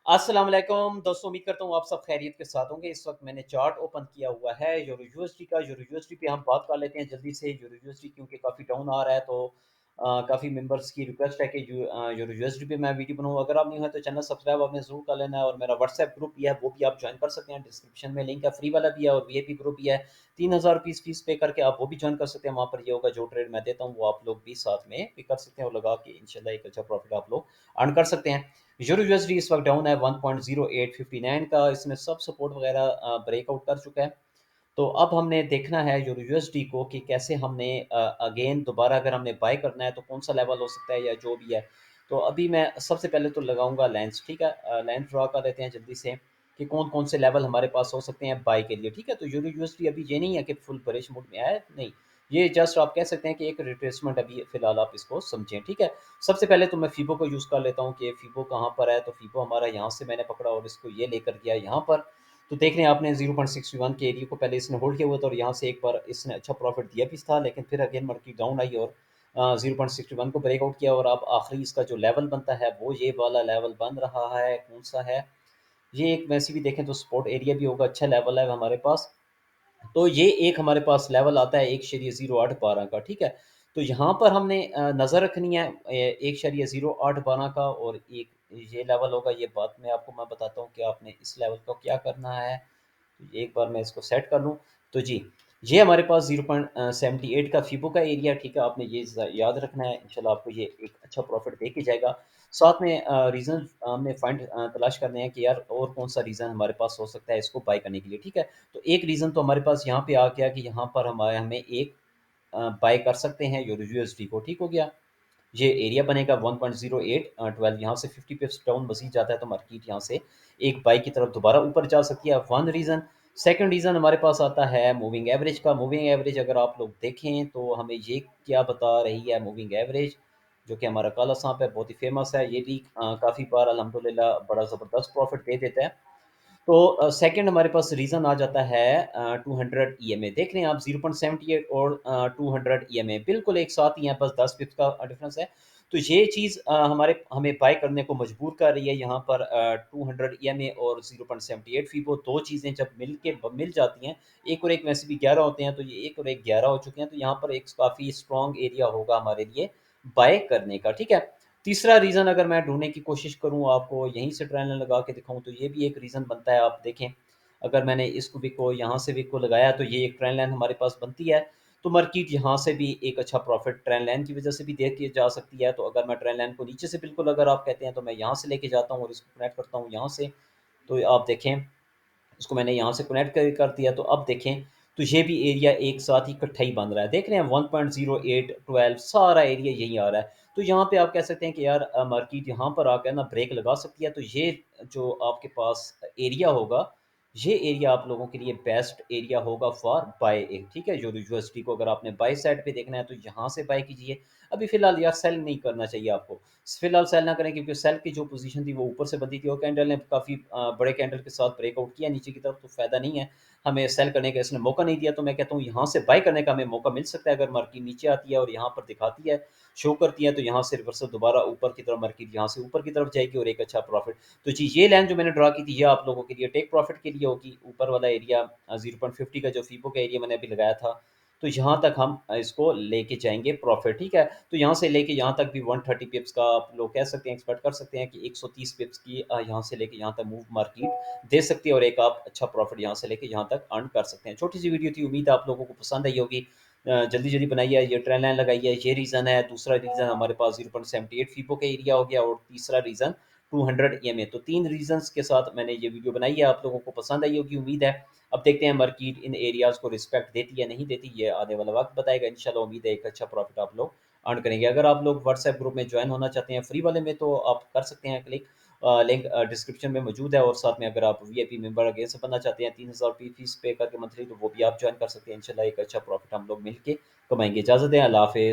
अस्सलाम वालेकुम दोस्तों, उम्मीद करता हूँ आप सब खैरियत के साथ होंगे। इस वक्त मैंने चार्ट ओपन किया हुआ है यूरो यूएसडी का। यूरो यूएसडी पे हम बात कर लेते हैं जल्दी से। यूरो यूएसडी क्योंकि काफ़ी डाउन आ रहा है, तो काफ़ी मेंबर्स की रिक्वेस्ट है कि यूरो यूएसडी पे मैं वीडियो बनाऊँ। अगर आप नहीं है तो चैनल सब्सक्राइब आपने ज़रूर कर लेना है, और मेरा व्हाट्सएप ग्रुप भी है, वो भी आप ज्वाइन कर सकते हैं। डिस्क्रिप्शन में लिंक है, फ्री वाला भी है और वीआईपी ग्रुप भी है। 3000 रुपीज़ फीस पे करके आप वो भी ज्वाइन कर सकते हैं। वहाँ पर ये होगा, जो ट्रेड मैं देता हूँ वो आप लोग भी साथ में भी कर सकते हैं, और लगा के इंशाल्लाह एक अच्छा प्रॉफिट आप लोग अर्न कर सकते हैं। यूरो यूएसडी इस वक्त डाउन है 1.0859 का। इसने सब सपोर्ट वगैरह ब्रेकआउट कर चुका है। तो अब हमने देखना है यूरो यूएसडी को कि कैसे हमने अगेन दोबारा अगर हमने बाय करना है तो कौन सा लेवल हो सकता है या जो भी है। तो अभी मैं सबसे पहले तो लगाऊंगा लेंस, ठीक है। लेंस ड्रॉ कर लेते हैं जल्दी से कि कौन कौन से लेवल हमारे पास हो सकते हैं बाय के लिए, ठीक है। तो यूरो यूएसडी अभी ये नहीं है कि फुल बरिश मोड में आया है, नहीं। ये जस्ट आप कह सकते हैं कि एक रिट्रेसमेंट अभी फिलहाल आप इसको समझें, ठीक है। सबसे पहले तो मैं फीबो को यूज़ कर लेता हूँ कि फीबो कहाँ पर है। तो फीबो हमारा यहाँ से मैंने पकड़ा और इसको ये लेकर गया यहाँ पर। तो देख रहे हैं आपने 0.61 के एरिया को पहले इसने होल्ड किया हुआ था, और यहाँ से एक बार इसने अच्छा प्रॉफिट दिया भी था, लेकिन फिर अगेन मार्केट डाउन आई और 0.61 को ब्रेकआउट किया। और अब आखिरी इसका जो लेवल बनता है वो ये वाला लेवल बन रहा है। कौन सा है ये? एक वैसे भी देखें तो सपोर्ट एरिया भी होगा, अच्छा लेवल है हमारे पास। तो ये एक हमारे पास लेवल आता है 1.0812 का, ठीक है। तो यहाँ पर हमने नज़र रखनी है 1.0812 का, और एक ये लेवल होगा। ये बात में आपको मैं बताता हूँ कि आपने इस लेवल को क्या करना है। तो एक बार मैं इसको सेट कर लूँ। तो जी, ये हमारे पास 0.78 का फीबो का एरिया, ठीक है। आपने ये याद रखना है, इंशाल्लाह आपको ये एक अच्छा प्रॉफिट दे के जाएगा। साथ में रीज़न हमने फाइंड तलाश करने हैं कि यार और कौन सा रीज़न हमारे पास हो सकता है इसको बाय करने के लिए, ठीक है। तो एक रीज़न तो हमारे पास यहाँ पे आ गया कि यहाँ पर हमें एक बाय कर सकते हैं यूएसडी को, ठीक हो गया। ये एरिया बनेगा 1.0812। यहाँ से 50 पिप्स डाउन मज़ीद जाता है तो मार्केट यहाँ से एक बाई की तरफ दोबारा ऊपर जा सकती है, वन रीज़न। सेकंड रीज़न हमारे पास आता है मूविंग एवरेज का। मूविंग एवरेज अगर आप लोग देखें तो हमें ये क्या बता रही है मूविंग एवरेज, जो कि हमारा काला सांप है, बहुत ही फेमस है। ये भी काफ़ी बार अल्हम्दुलिल्लाह बड़ा ज़बरदस्त प्रॉफिट दे देता है। तो सेकंड हमारे पास रीज़न आ जाता है 200 ईएमए। देख रहे हैं आप 0.78 और 200 ईएमए बिल्कुल एक साथ ही हैं, बस 10 पिप्स का डिफरेंस है। तो ये चीज़ हमारे हमें बाय करने को मजबूर कर रही है। यहाँ पर 200 ईएमए और 0.78 फीबो, दो चीज़ें जब मिल जाती हैं, एक और एक वैसे भी 11 होते हैं, तो ये एक और एक 11 हो चुके हैं। तो यहाँ पर एक काफ़ी स्ट्रॉन्ग एरिया होगा हमारे लिए बाय करने का, ठीक है। तीसरा रीज़न अगर मैं ढूँढने की कोशिश करूँ, आपको यहीं से ट्रेन लाइन लगा के दिखाऊँ, तो ये भी एक रीज़न बनता है। आप देखें, अगर मैंने इसको विक को यहाँ से विक को लगाया तो ये एक ट्रेन लाइन हमारे पास बनती है। तो मार्केट यहाँ से भी एक अच्छा प्रॉफिट ट्रेन लाइन की वज़ह से भी देखी जा सकती है। तो अगर मैं ट्रेन लाइन को नीचे से बिल्कुल अगर आप कहते हैं तो मैं यहाँ से लेके जाता हूँ और इसको कनेक्ट करता हूँ यहाँ से। तो आप देखें, इसको मैंने यहाँ से कनेक्ट कर दिया। तो अब देखें, तो ये भी एरिया एक साथ ही इकट्ठा ही बन रहा है। देख रहे हैं 1.0812 सारा एरिया यहीं आ रहा है। तो यहाँ पे आप कह सकते हैं कि यार मार्केट यहाँ पर आकर ना ब्रेक लगा सकती है। तो ये जो आपके पास एरिया होगा, ये एरिया आप लोगों के लिए बेस्ट एरिया होगा फॉर बाय एक, ठीक है। जो यूएसडी को अगर आपने बाय साइड पे देखना है तो यहाँ से बाय कीजिए। अभी फिलहाल यार सेल नहीं करना चाहिए आपको। फिलहाल सेल ना करें, क्योंकि सेल की जो पोजीशन थी वो ऊपर से बंधी थी और कैंडल ने काफ़ी बड़े कैंडल के साथ ब्रेकआउट किया नीचे की तरफ, तो फ़ायदा नहीं है। हमें सेल करने का इसने मौका नहीं दिया। तो मैं कहता हूँ यहाँ से बाय करने का हमें मौका मिल सकता है। अगर मार्केट नीचे आती है और यहाँ पर दिखाती है, शो करती है, तो यहाँ से रिवर्सल दोबारा ऊपर की तरफ मार्केट यहाँ से ऊपर की तरफ जाएगी और एक अच्छा प्रॉफिट। तो जी, ये लाइन जो मैंने ड्रा की थी, ये आप लोगों के लिए टेक प्रॉफिट के लिए होगी। ऊपर वाला एरिया 0.50 का जो फीबो का एरिया मैंने अभी लगाया था, तो यहाँ तक हम इसको लेके जाएँगे प्रॉफ़िट, ठीक है। तो यहाँ से लेके यहाँ तक भी 130 पिप्स का आप लोग कह सकते हैं, एक्सपेक्ट कर सकते हैं कि 130 पिप्स की यहाँ से लेके यहाँ तक मूव मार्केट दे सकती है, और एक आप अच्छा प्रॉफ़िट यहाँ से लेके यहाँ तक अर्न कर सकते हैं। छोटी-सी वीडियो थी, उम्मीद है आप लोगों को पसंद आई होगी। जल्दी-जल्दी बनाइए, ये ट्रेंड लाइन लगाइए, ये रीज़न है। दूसरा रीज़न हमारे पास 0.78 फीबो का एरिया हो गया, और तीसरा रीज़न 200 ईएमए। तो 3 रीज़न्स के साथ मैंने ये वीडियो बनाई है, आप लोगों को पसंद आई होगी उम्मीद है। अब देखते हैं मार्केट इन एरियाज़ को रिस्पेक्ट देती है नहीं देती, ये आने वाला वक्त बताएगा। इंशाल्लाह उम्मीद है एक अच्छा प्रॉफिट आप लोग अर्न करेंगे। अगर आप लोग व्हाट्सएप ग्रुप में ज्वाइन होना चाहते हैं फ्री वाले में, तो आप कर सकते हैं क्लिक। लिंक डिस्क्रिप्शन में मौजूद है। और साथ में अगर आप वीआईपी मेंबर अगेन से बनना चाहते हैं 3000 रुपये फीस पे करके मंथली, तो वो भी आप ज्वाइन कर सकते हैं। इंशाल्लाह एक अच्छा प्रॉफिट हम लोग मिल के कमाएंगे। इजाज़त दें, अल्लाह हाफिज़।